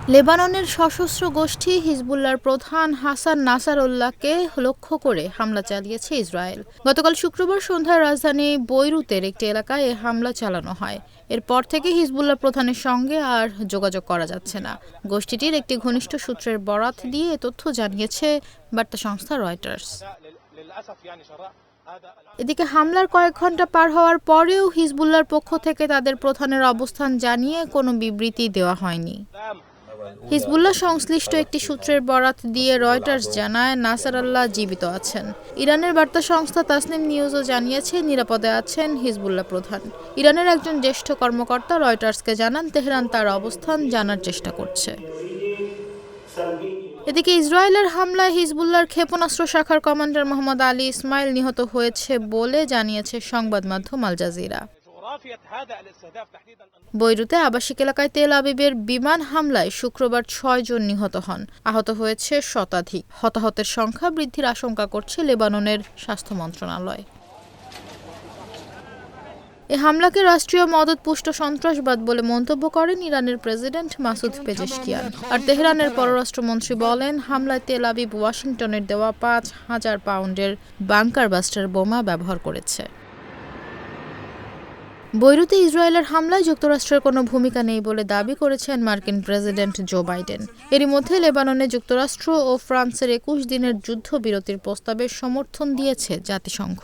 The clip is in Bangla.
লেবাননের সশস্ত্র গোষ্ঠী হিজবুল্লাহর প্রধান হাসান নাসারুল্লাহকে লক্ষ্য করে হামলা চালিয়েছে ইসরায়েল। গতকাল শুক্রবার সন্ধ্যায় রাজধানী বৈরুতের একটি এলাকায় এ হামলা চালানো হয়। এরপর থেকে হিজবুল্লাহ প্রধানের সঙ্গে আর যোগাযোগ করা যাচ্ছে না। গোষ্ঠীটির একটি ঘনিষ্ঠ সূত্রের বরাত দিয়ে এ তথ্য জানিয়েছে বার্তা সংস্থা রয়টার্স। এদিকে হামলার কয়েক ঘণ্টা পার হওয়ার পরেও হিজবুল্লাহর পক্ষ থেকে তাদের প্রধানের অবস্থান জানিয়ে কোনো বিবৃতি দেওয়া হয়নি। হিজবুল্লাহ সংশ্লিষ্ট একটি সূত্রের বরাত দিয়ে রয়টার্স জানায় নাসারাল্লাহ জীবিত আছেন। ইরানের বার্তা সংস্থা তাসনিম নিউজও জানিয়েছে নিরাপদে আছেন হিজবুল্লাহ প্রধান। ইরানের একজন জ্যেষ্ঠ কর্মকর্তা রয়টার্সকে জানান তেহরান তার অবস্থান জানার চেষ্টা করছে। এদিকে ইসরায়েলের হামলায় হিজবুল্লাহর ক্ষেপণাস্ত্র শাখার কমান্ডার মোহাম্মদ আলী ইসমাইল নিহত হয়েছে বলে জানিয়েছে সংবাদ মাধ্যম আল জাজিরা। বৈরুতে আবাসিক এলাকায় তেল আবিবের বিমান হামলায় শুক্রবার ৬ জন নিহত হন, আহত হয়েছে শতাধিক। হতাহতের সংখ্যা বৃদ্ধির আশঙ্কা করছে লেবাননের স্বাস্থ্য মন্ত্রণালয়। এ হামলাকে রাষ্ট্রীয় মদতপুষ্ট সন্ত্রাসবাদ বলে মন্তব্য করেন ইরানের প্রেসিডেন্ট মাসুদ পেজেশকিয়ান। আর তেহরানের পররাষ্ট্রমন্ত্রী বলেন হামলায় তেল আবিব ওয়াশিংটনের দেওয়া ৫,০০০ পাউন্ডের বাংকার বাস্টার বোমা ব্যবহার করেছে। বৈরুতে ইসরায়েলের হামলায় যুক্তরাষ্ট্রের কোনো ভূমিকা নেই বলে দাবি করেছেন মার্কিন প্রেসিডেন্ট জো বাইডেন। এরই মধ্যে লেবাননে যুক্তরাষ্ট্র ও ফ্রান্সের ২১ দিনের যুদ্ধবিরতির প্রস্তাবে সমর্থন দিয়েছে জাতিসংঘ।